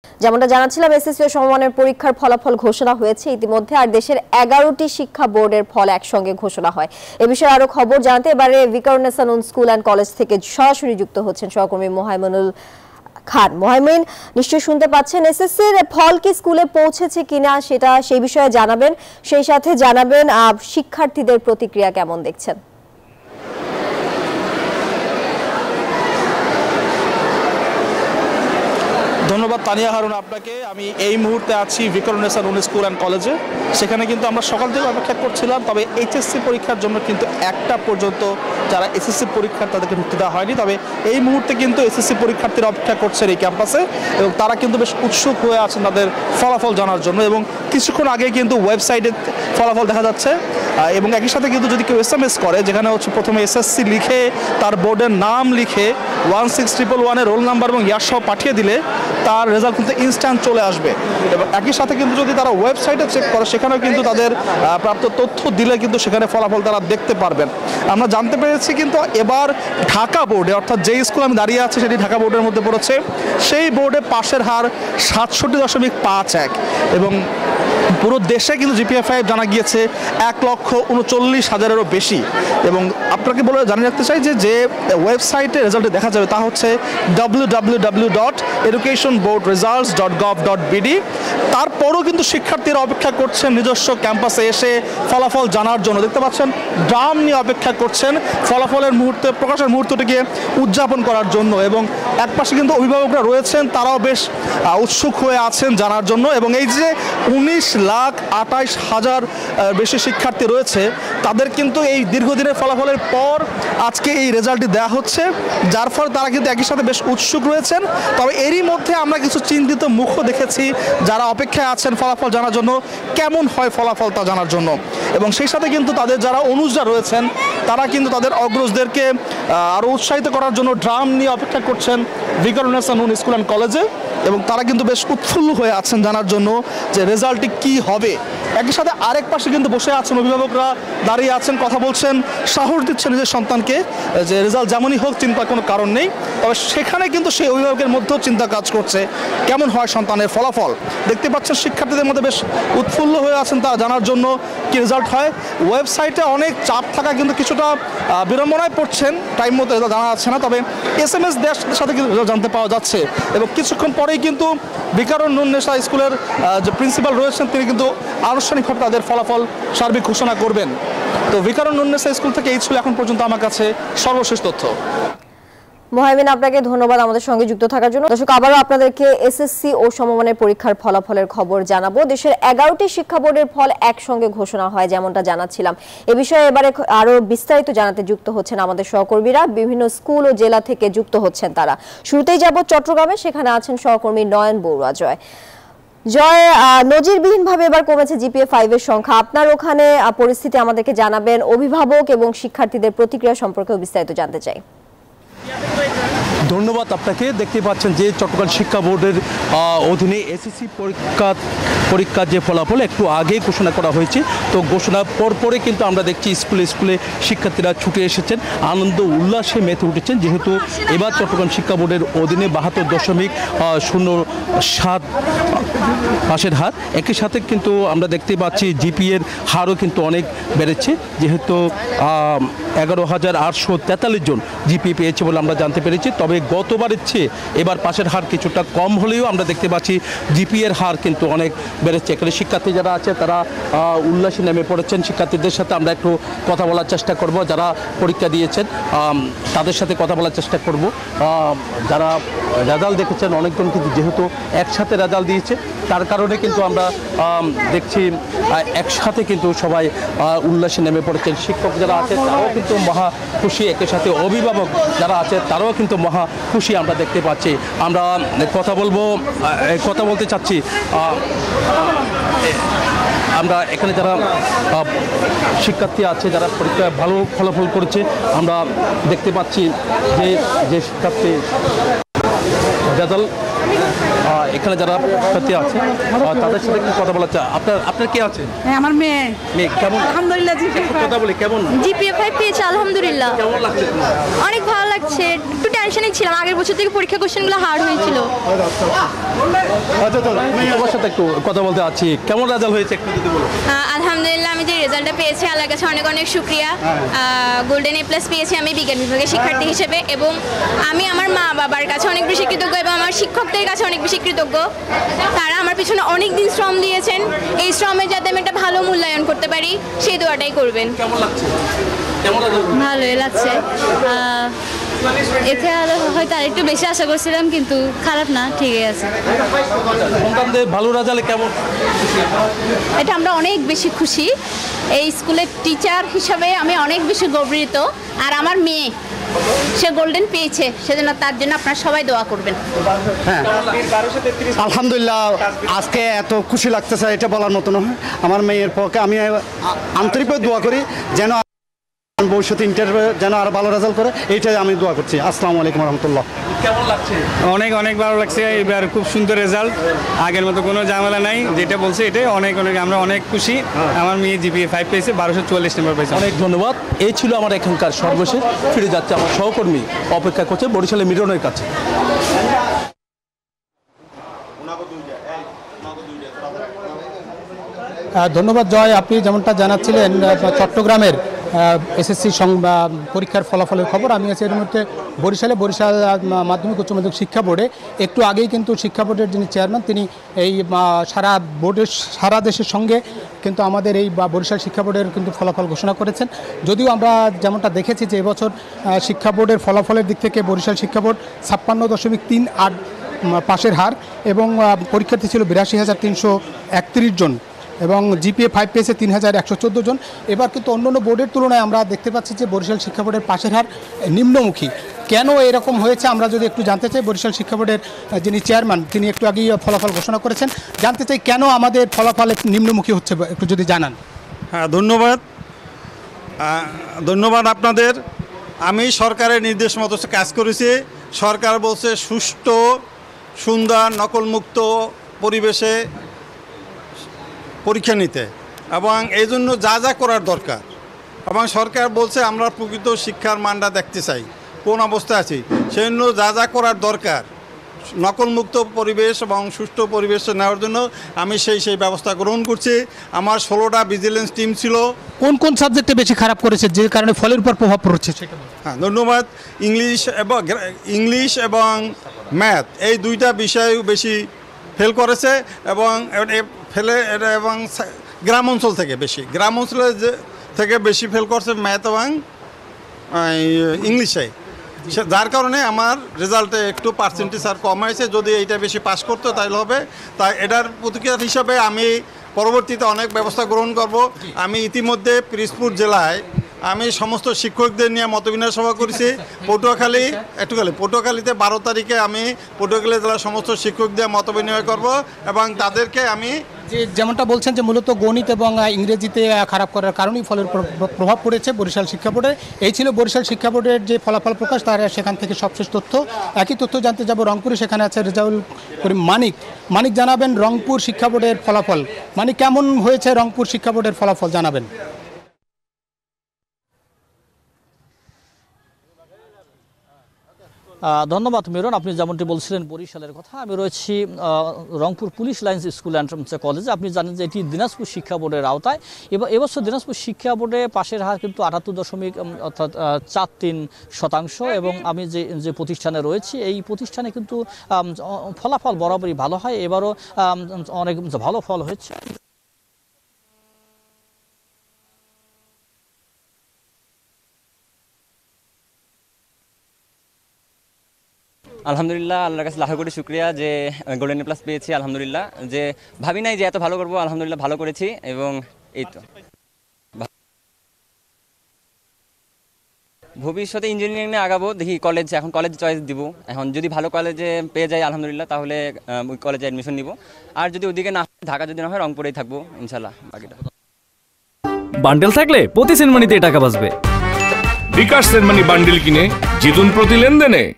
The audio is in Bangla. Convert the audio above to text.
যেমনটা জানাচ্ছিলাম, এসএসসি ও সমমানের পরীক্ষার ফলাফল ঘোষণা হয়েছে ইতিমধ্যে, আর দেশের 11টি শিক্ষা বোর্ডের ফল একসঙ্গে ঘোষণা হয়। এ বিষয়ে আরো খবর জানাতে এবারে Viqarunnisa Noon school and college থেকে সরাসরি যুক্ত হচ্ছেন সহকর্মী মোহাইমিনুল খান। মোহাইমিন, নিশ্চয়ই শুনতে পাচ্ছেন, এসএসসির ফল কি স্কুলে পৌঁছেছে কিনা সেটা সেই বিষয়ে জানাবেন, সেই সাথে জানাবেন শিক্ষার্থীদের প্রতিক্রিয়া কেমন দেখছেন। ধন্যবাদ তানিয়া হারুন আপনাকে। আমি এই মুহূর্তে আছি ভিকারুননিসা নূন স্কুল অ্যান্ড কলেজে। সেখানে কিন্তু আমরা সকাল থেকে অপেক্ষা করছিলাম, তবে এইচএসসি পরীক্ষার জন্য কিন্তু একটা পর্যন্ত যারা এসএসসি পরীক্ষার তাদেরকে ঢুকতে দেওয়া হয়নি। তবে এই মুহূর্তে কিন্তু এসএসসি পরীক্ষার্থীরা অপেক্ষা করছেন এই ক্যাম্পাসে, এবং তারা কিন্তু বেশ উৎসুক হয়ে আছেন তাদের ফলাফল জানার জন্য। এবং কিছুক্ষণ আগে কিন্তু ওয়েবসাইটে ফলাফল দেখা যাচ্ছে, এবং একই সাথে কিন্তু যদি কেউ এসএমএস করে, যেখানে হচ্ছে প্রথমে এসএসসি লিখে তার বোর্ডের নাম লিখে 16111 রোল নাম্বার এবং ইয়ার সহ পাঠিয়ে দিলে তার রেজাল্ট কিন্তু ইনস্ট্যান্ট চলে আসবে। এবং একই সাথে কিন্তু যদি তারা ওয়েবসাইটে চেক করে, সেখানেও কিন্তু তাদের প্রাপ্ত তথ্য দিলে কিন্তু সেখানে ফলাফল তারা দেখতে পারবেন। আমরা জানতে পেরেছি কিন্তু এবার ঢাকা বোর্ডে, অর্থাৎ যেই স্কুল আমি দাঁড়িয়ে আছি সেটি ঢাকা বোর্ডের মধ্যে পড়েছে, সেই বোর্ডে পাশের হার 67.51 এবং পুরো দেশে কিন্তু GPA-5 জানা গিয়েছে 1,39,000-এরও বেশি। এবং আপনাকে জানিয়ে রাখতে চাই যে ওয়েবসাইটে রেজাল্টে দেখা যাবে তা হচ্ছে www.educationboardresults.gov.bd। তারপরও কিন্তু শিক্ষার্থীরা অপেক্ষা করছেন নিজস্ব ক্যাম্পাসে এসে ফলাফল জানার জন্য। দেখতে পাচ্ছেন ড্রাম নিয়ে অপেক্ষা করছেন প্রকাশের মুহূর্তটিকে উদযাপন করার জন্য। এবং একপাশে কিন্তু অভিভাবকরা রয়েছেন, তারাও বেশ উৎসুক হয়ে আছেন জানার জন্য। এবং এই যে 19,28,000 বেশি শিক্ষার্থী রয়েছে, তাদের কিন্তু এই দীর্ঘদিনের ফলাফলের পর আজকে এই রেজাল্টটি দেওয়া হচ্ছে, যার ফলে তারা কিন্তু একই সাথে বেশ উৎসুক রয়েছেন। তবে এরই মধ্যে আমরা কিছু চিন্তিত মুখও দেখেছি যারা অপেক্ষায় আছেন ফলাফল জানার জন্য, কেমন হয় ফলাফল তা জানার জন্য। এবং সেই সাথে কিন্তু তাদের যারা অনুজরা রয়েছেন, তারা কিন্তু তাদের অগ্রজদেরকে আরও উৎসাহিত করার জন্য ড্রাম নিয়ে অপেক্ষা করছেন ভিকারুননিসা নূন স্কুল অ্যান্ড কলেজে। এবং তারা কিন্তু বেশ উৎফুল্ল হয়ে আছেন জানার জন্য যে রেজাল্টটি কি হবে। একই সাথে আরেক পাশে কিন্তু বসে আছেন অভিভাবকরা, দাঁড়িয়ে আছেন, কথা বলছেন, সাহস দিচ্ছেন নিজের সন্তানকে যে রেজাল্ট যেমনই হোক চিন্তার কোনো কারণ নেই। তবে সেখানে কিন্তু সেই অভিভাবকের মধ্যেও চিন্তা কাজ করছে কেমন হয় সন্তানের ফলাফল। দেখতে পাচ্ছেন শিক্ষার্থীদের মধ্যে বেশ উৎফুল্ল হয়ে আছেন তারা জানার জন্য কি রেজাল্ট হয়। ওয়েবসাইটে অনেক চাপ থাকা কিন্তু কিছুটা বিড়ম্বনায় পড়ছেন, টাইম মতো রেজাল্ট জানা যাচ্ছে না। তবে এসএমএস দেওয়ার সাথে কিন্তু রেজাল্ট জানতে পাওয়া যাচ্ছে। এবং কিছুক্ষণ পরেই কিন্তু ভিকারুননিসা স্কুলের যে প্রিন্সিপাল রয়েছেন, তিনি কিন্তু আনুষ্ঠানিকভাবে তাদের ফলাফল সার্বিক ঘোষণা করবেন। তো ভিকারুননিসা স্কুল থেকে এই ছিল এখন পর্যন্ত আমার কাছে সর্বশেষ তথ্য। মোহাইমিন, আপনাকে ধন্যবাদ আমাদের সঙ্গে যুক্ত থাকার জন্য। দর্শক, আবারও আপনাদেরকে এসএসসি ও সমমানের পরীক্ষার ফলাফলের খবর জানাবো। দেশের 11টি শিক্ষা বোর্ডের ফল একসঙ্গে ঘোষণা হয়, যেমনটা জানাচ্ছিলাম। এ বিষয়ে এবারে আরো বিস্তারিত জানাতে যুক্ত হচ্ছেন আমাদের সহকর্মীরা, বিভিন্ন স্কুল ও জেলা থেকে যুক্ত হচ্ছেন তারা। শুরুতেই যাব চট্টগ্রামে, সেখানে আছেন সহকর্মী নয়ন বড়ুয়া। জয়, নজিরবিহীনভাবে এবার কমেছে GPA-5 এর সংখ্যা। আপনার ওখানে পরিস্থিতি আমাদেরকে জানাবেন, অভিভাবক এবং শিক্ষার্থীদের প্রতিক্রিয়া সম্পর্কেও বিস্তারিত জানতে চাই। ধন্যবাদ আপনাকে। দেখতে পাচ্ছেন যে চট্টগ্রাম শিক্ষা বোর্ডের অধীনে এসএসসি পরীক্ষার যে ফলাফল একটু আগেই ঘোষণা করা হয়েছে। তো ঘোষণার পরপরই কিন্তু আমরা দেখছি স্কুলে শিক্ষার্থীরা ছুটে এসেছেন, আনন্দ উল্লাসে মেতে উঠেছেন, যেহেতু এবার চট্টগ্রাম শিক্ষা বোর্ডের অধীনে 72.07 পাশের হার। একই সাথে কিন্তু আমরা দেখতে পাচ্ছি জিপিএর হারও কিন্তু অনেক বেড়েছে, যেহেতু 11,843 জন জিপিএ পেয়েছে বলে আমরা জানতে পেরেছি। তবে গতবারের চেয়ে এবার পাশের হার কিছুটা কম হলেও আমরা দেখতে পাচ্ছি জিপিএর হার কিন্তু অনেক বেড়েছে। এখানে শিক্ষার্থী যারা আছে তারা উল্লাসে নেমে পড়েছেন। শিক্ষার্থীদের সাথে আমরা একটু কথা বলার চেষ্টা করব, যারা পরীক্ষা দিয়েছেন তাদের সাথে কথা বলার চেষ্টা করব। যারা রেজাল্ট দেখেছেন, অনেকজন কিন্তু যেহেতু একসাথে রেজাল্ট দিয়েছে, তার কারণে কিন্তু আমরা দেখছি একসাথে কিন্তু সবাই উল্লাসে নেমে পড়েছেন। শিক্ষক যারা আছে তারাও কিন্তু মহা খুশি, একই সাথে অভিভাবক যারা আছে তারাও কিন্তু মহা খুশি আমরা দেখতে পাচ্ছি। আমরা কথা বলতে চাচ্ছি, আমরা এখানে যারা শিক্ষার্থী আছে যারা পরীক্ষায় ভালো ফলাফল করেছে, আমরা দেখতে পাচ্ছি যে শিক্ষার্থী রেজাল্ট এখানে যারা শিক্ষার্থী আছে তাদের সাথে একটু কথা বলা চাই। আপনার কে আছে? আমার মেয়ে কেমন? আলহামদুলিল্লাহ কথা বলি কেমন? জিপিএ 5 পেয়েছে আলহামদুলিল্লাহ। কেমন লাগছে? অনেক ভালো লাগছে। একটু টেনশনে ছিলাম, আগের বছর থেকে পরীক্ষা কোশ্চেনগুলো হার্ড হয়েছিল। তোমার সাথে একটু কথা বলতে আছি। কেমন রেজাল্ট হয়েছে একটু যদি বলো। আলহামদুলিল্লাহ, আমি যে রেজাল্টটা পেয়েছি আল্লাহর কাছে অনেক অনেক শুকরিয়া। গোল্ডেন এ প্লাস পেয়েছি আমি বিজ্ঞান বিভাগের শিক্ষার্থী হিসেবে, এবং আমি আমার মা বাবার কাছে অনেক বেশি কৃতজ্ঞ এবং আমার শিক্ষকদের কাছে অনেক বেশি কৃতজ্ঞ। তারা আমার পিছনে অনেক দিন শ্রম দিয়েছেন, এই শ্রমের যাতে আমি একটা ভালো মূল্যায়ন করতে পারি সেই দোয়াটাই করবেন। কেমন লাগছে? ভালোই লাগছে। এতে হয়তো আরেকটু বেশি আশা করছিলাম, কিন্তু খারাপ না, ঠিকই আছে। সন্তানদের ভালো রেজাল্টে কেমন? এটা আমরা অনেক বেশি খুশি। এই স্কুলের টিচার হিসাবে আমি অনেক বেশি গর্বিত। আর আমার মেয়ে সে গোল্ডেন পেয়েছে, সেজন্য তার জন্য আপনারা সবাই দোয়া করবেন। হ্যাঁ, আলহামদুলিল্লাহ, আজকে এত খুশি লাগতেছে এটা বলার মতো নয়। আমার মেয়ের পক্ষে আমি আন্তরিকভাবে দোয়া করি যেন ভবিষ্যতে ইন্টারভিউ যেন আরো ভালো রেজাল্ট করে, এইটাই আমি দোয়া করছি। আসসালামু আলাইকুম রহমতুল্লাহ। কেমন লাগছে? অনেক অনেক ভালো লাগছে। এবার খুব সুন্দর রেজাল্ট, আগের মতো কোনো ঝামেলা নাই। যেটা বলছে এটাই অনেক অনেক আমরা অনেক খুশি। আমার মেয়ে জিপিএ 5 পেয়েছে, 1244 নম্বর পেয়েছে। অনেক ধন্যবাদ। এই ছিল আমার এখানকার সর্বশেষ। ফিরে যাচ্ছে আমার সহকর্মী অপেক্ষা করছে বরিশালের মিরনের কাছে। ধন্যবাদ জয়। আপনি যেমনটা জানাচ্ছিলেন চট্টগ্রামের এসএসসি পরীক্ষার ফলাফলের খবর। আমি আছি এর মধ্যে বরিশাল মাধ্যমিক উচ্চ মাধ্যমিক শিক্ষা বোর্ডে। একটু আগেই কিন্তু শিক্ষা বোর্ডের যিনি চেয়ারম্যান তিনি এই সারা দেশের সঙ্গে কিন্তু আমাদের এই বরিশাল শিক্ষা বোর্ডের কিন্তু ফলাফল ঘোষণা করেছেন। যদিও আমরা যেমনটা দেখেছি যে এবছর শিক্ষা বোর্ডের ফলাফলের দিক থেকে বরিশাল শিক্ষা বোর্ড 56.38 পাশের হার, এবং পরীক্ষার্থী ছিল 82,331 জন, এবং জিপিএ 5 পেয়েছে 3,114 জন। এবার কিন্তু অন্যান্য বোর্ডের তুলনায় আমরা দেখতে পাচ্ছি যে বরিশাল শিক্ষা বোর্ডের পাশের হার নিম্নমুখী। কেন এরকম হয়েছে আমরা যদি একটু জানতে চাই, বরিশাল শিক্ষা বোর্ডের যিনি চেয়ারম্যান তিনি একটু আগেই ফলাফল ঘোষণা করেছেন, জানতে চাই কেন আমাদের ফলাফল নিম্নমুখী হচ্ছে, একটু যদি জানান। হ্যাঁ, ধন্যবাদ আপনাদের। আমি সরকারের নির্দেশ মতো কাজ করেছি। সরকার বলছে সুষ্ঠু, সুন্দর, নকলমুক্ত পরিবেশে পরীক্ষা নিতে, এবং এই জন্য যা যা করার দরকার, এবং সরকার বলছে আমরা প্রকৃত শিক্ষার মানটা দেখতে চাই কোন অবস্থায় আছি, সেই জন্য যা যা করার দরকার নকলমুক্ত পরিবেশ এবং সুষ্ঠু পরিবেশ নেওয়ার জন্য আমি সেই ব্যবস্থা গ্রহণ করছি। আমার 16টা ভিজিলেন্স টিম ছিল। কোন কোন সাবজেক্টে বেশি খারাপ করেছে যে কারণে ফলের উপর প্রভাব পড়ছে সেটা? হ্যাঁ, ধন্যবাদ। ইংলিশ এবং ম্যাথ এই দুইটা বিষয় বেশি ফেল করেছে, এবং এবং গ্রাম অঞ্চল থেকে বেশি ফেল করছে ম্যাথ এবং ইংলিশে, যার কারণে আমার রেজাল্টে একটু পার্সেন্টেজ আর কম হয়েছে। যদি এইটা বেশি পাস করতো তাহলে হবে। তাই এটার প্রতিক্রিয়া হিসাবে আমি পরবর্তীতে অনেক ব্যবস্থা গ্রহণ করব। আমি ইতিমধ্যে পিরোজপুর জেলায় আমি সমস্ত শিক্ষকদের নিয়ে মতবিনিময় সভা করেছি। পটুয়াখালীতে 12 তারিখে আমি পটুয়াখালী জেলার সমস্ত শিক্ষকদের মতবিনিময় করব, এবং তাদেরকে আমি যেমনটা বলছেন যে মূলত গণিত এবং ইংরেজিতে খারাপ করার কারণেই ফলের প্রভাব পড়েছে বরিশাল শিক্ষা বোর্ডে। এই ছিল বরিশাল শিক্ষা বোর্ডের যে ফলাফল প্রকাশ, তার সেখান থেকে সবশেষ তথ্য। একই তথ্য জানতে যাব রংপুরে, সেখানে আছে রেজাউল করিম মানিক জানাবেন রংপুর শিক্ষা বোর্ডের ফলাফল। কেমন হয়েছে রংপুর শিক্ষা বোর্ডের ফলাফল জানাবেন। ধন্যবাদ মিরন। আপনি যেমনটি বলছিলেন বরিশালের কথা, আমি রয়েছি Rangpur police lines school and কলেজে। আপনি জানেন যে এটি দিনাজপুর শিক্ষা বোর্ডের আওতায়। এবছর দিনাজপুর শিক্ষা বোর্ডে পাশের হার কিন্তু 78.43%, এবং আমি যে প্রতিষ্ঠানে রয়েছি এই প্রতিষ্ঠানে কিন্তু ফলাফল বরাবরই ভালো হয়। এবারও অনেক ভালো ফল হয়েছে। আলহামদুলিল্লাহ, আল্লাহর কাছে লাখ কোটি শুকরিয়া যে গোল্ডেন প্লাস পেয়েছি। আলহামদুলিল্লাহ, যে ভাবি নাই যে এত ভালো করবো, আলহামদুলিল্লাহ ভালো করেছি। এবং এই তো ভবিষ্যতে ইঞ্জিনিয়ারিং নিয়ে আগাবো, দেখি এখন কলেজ চয়েস দিব। এখন যদি ভালো কলেজে পেয়ে যাই আলহামদুলিল্লাহ, তাহলে ওই কলেজে অ্যাডমিশন নিব। আর যদি ওদিকে না হয়, ঢাকা যদি না হয়, রংপুরেই থাকবো ইনশাল্লাহ। বাকিটা বান্ডেল থাকলে প্রতি সেনমানিতে টাকা বাঁচবে। বিকাশ সেনমানি বান্ডেল কিনে জিতুন প্রতি লেনদেনে।